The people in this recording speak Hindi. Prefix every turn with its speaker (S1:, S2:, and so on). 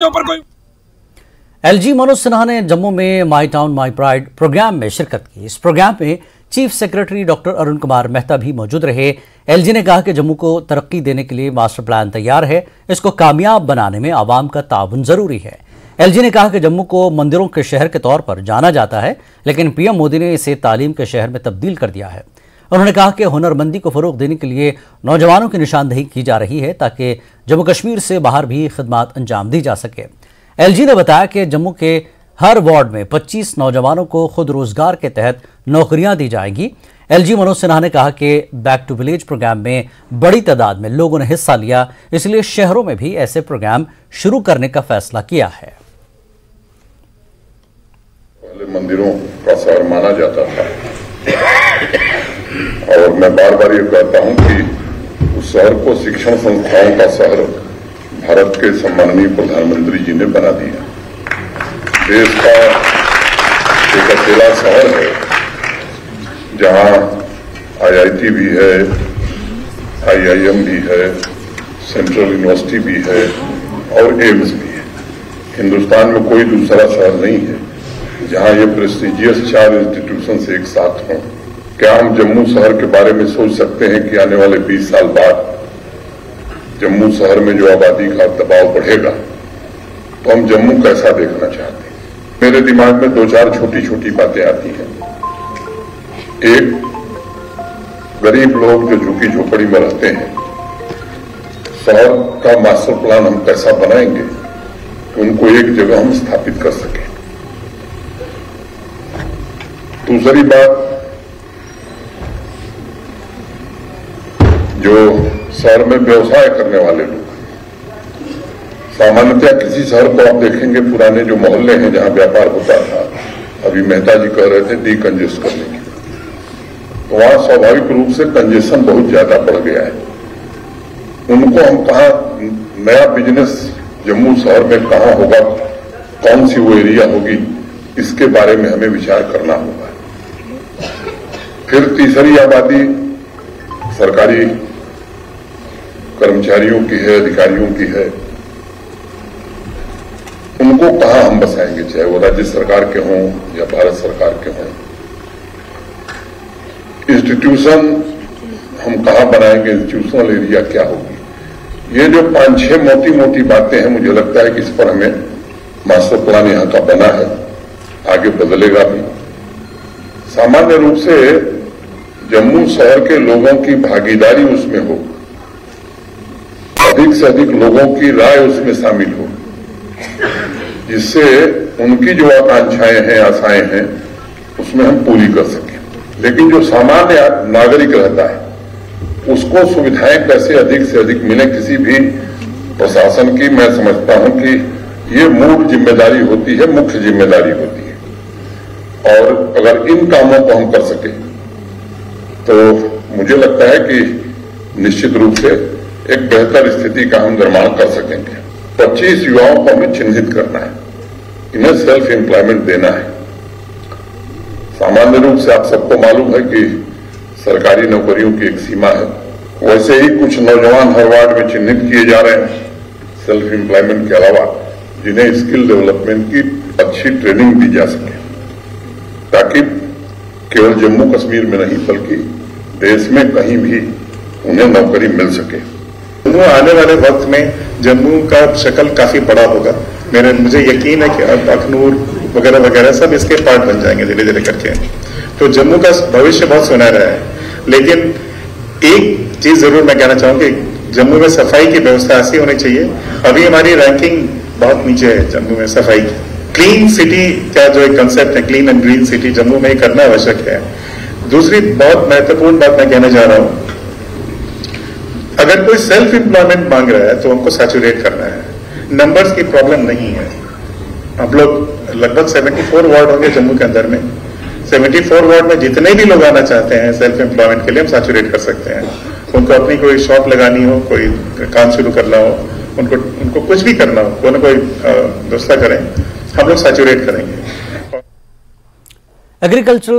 S1: ऊपर कोई।
S2: एलजी मनोज सिन्हा ने जम्मू में my town my pride programme में शिरकत की। इस प्रोग्राम में chief secretary doctor Arun Kumar Mehta भी मौजूद रहे। एलजी ने कहा कि जम्मू को तरक्की देने के लिए मास्टर प्लान तैयार है, इसको कामयाब बनाने में आवाम का ताउन जरूरी है। एलजी ने कहा कि जम्मू को मंदिरों के शहर के तौर पर जाना जाता है, लेकिन पीएम मोदी ने इसे तालीम के शहर में तब्दील कर दिया है। उन्होंने कहा कि हुनरमंदी को फरोग देने के लिए नौजवानों की निशानदेही की जा रही है ताकि जम्मू कश्मीर से बाहर भी खिदमत अंजाम दी जा सके। एलजी ने बताया कि जम्मू के हर वार्ड में 25 नौजवानों को खुद रोजगार के तहत नौकरियां दी जाएंगी। एलजी मनोज सिन्हा ने कहा कि बैक टू विलेज प्रोग्राम में बड़ी तादाद में लोगों ने हिस्सा लिया, इसलिए शहरों में भी ऐसे प्रोग्राम शुरू करने का फैसला किया है।
S3: पहले मंदिरों का शहर माना जाता था और मैं बार बार ये कहता हूं कि उस शहर को शिक्षण संस्थाओं का शहर भारत के सम्माननीय प्रधानमंत्री जी ने बना दिया। देश का एक अकेला शहर है जहां आईआईटी भी है, आईआईएम भी है, सेंट्रल यूनिवर्सिटी भी है और एम्स भी है। हिंदुस्तान में कोई दूसरा शहर नहीं है जहां ये प्रेस्टिजियस 4 इंस्टीट्यूशन एक साथ हों। क्या हम जम्मू शहर के बारे में सोच सकते हैं कि आने वाले 20 साल बाद जम्मू शहर में जो आबादी का दबाव बढ़ेगा तो हम जम्मू कैसा देखना चाहते हैं? मेरे दिमाग में 2-4 छोटी छोटी बातें आती हैं। एक, गरीब लोग जो झुग्गी झोपड़ी में रहते हैं, शहर का मास्टर प्लान हम कैसा बनाएंगे कि उनको एक जगह हम स्थापित कर सकें। दूसरी बात, जो शहर में व्यवसाय करने वाले लोग, सामान्यतः किसी शहर को आप देखेंगे पुराने जो मोहल्ले हैं जहां व्यापार होता था, अभी मेहता जी कह रहे थे डीकंजेस्ट करने की, तो वहां स्वाभाविक रूप से कंजेशन बहुत ज्यादा बढ़ गया है। उनको हम कहां नया बिजनेस जम्मू शहर में कहां होगा, कौन सी वो एरिया होगी, इसके बारे में हमें विचार करना होगा। फिर तीसरी आबादी सरकारी कर्मचारियों की है, अधिकारियों की है, उनको कहां हम बसाएंगे, चाहे वो राज्य सरकार के हों या भारत सरकार के हों। इंस्टीट्यूशन हम कहां बनाएंगे, इंस्टीट्यूशनल एरिया क्या होगी। ये जो 5-6 मोटी मोटी बातें हैं, मुझे लगता है कि इस पर हमें मास्टर प्लान यहां का बना है, आगे बदलेगा भी। सामान्य रूप से जम्मू शहर के लोगों की भागीदारी उसमें हो, अधिक से अधिक लोगों की राय उसमें शामिल हो, जिससे उनकी जो आकांक्षाएं हैं, आशाएं हैं, उसमें हम पूरी कर सकें। लेकिन जो सामान्य नागरिक रहता है, उसको सुविधाएं कैसे अधिक से अधिक मिले, किसी भी प्रशासन की मैं समझता हूं कि ये मूल जिम्मेदारी होती है, मुख्य जिम्मेदारी होती है। और अगर इन कामों को हम कर सके तो मुझे लगता है कि निश्चित रूप से एक बेहतर स्थिति का हम निर्माण कर सकेंगे। 25 युवाओं को हमें चिन्हित करना है, इन्हें सेल्फ एम्प्लॉयमेंट देना है। सामान्य रूप से आप सबको मालूम है कि सरकारी नौकरियों की एक सीमा है, वैसे ही कुछ नौजवान हर वार्ड में चिन्हित किए जा रहे हैं सेल्फ एम्प्लॉयमेंट के अलावा, जिन्हें स्किल डेवलपमेंट की अच्छी ट्रेनिंग दी जा सके, ताकि केवल जम्मू कश्मीर में नहीं बल्कि देश में कहीं भी उन्हें नौकरी मिल सके।
S4: आने वाले वक्त में जम्मू का शक्ल काफी बड़ा होगा। मुझे यकीन है कि अब अखनूर वगैरह वगैरह सब इसके पार्ट बन जाएंगे धीरे धीरे करके। तो जम्मू का भविष्य बहुत सुनहरा है। लेकिन एक चीज जरूर मैं कहना चाहूंगी, जम्मू में सफाई की व्यवस्था ऐसी होनी चाहिए। अभी हमारी रैंकिंग बहुत नीचे है जम्मू में सफाई की। क्लीन सिटी का जो एक कंसेप्ट है, clean and green city, Jammu में करना आवश्यक है। दूसरी बहुत महत्वपूर्ण बात मैं कहना चाह रहा हूं, अगर कोई सेल्फ एम्प्लॉयमेंट मांग रहा है तो हमको सैचुरेट करना है। नंबर्स की प्रॉब्लम नहीं है। हम लोग लगभग 74 वार्ड होंगे जम्मू के अंदर में। 74 वार्ड में जितने भी लोग आना चाहते हैं सेल्फ एम्प्लॉयमेंट के लिए, हम सैचुरेट कर सकते हैं। उनको अपनी कोई शॉप लगानी हो, कोई काम शुरू करना हो, उनको कुछ भी करना हो, कोई ना कोई व्यवस्था करें, हम लोग सैचुरेट करेंगे।
S2: एग्रीकल्चरल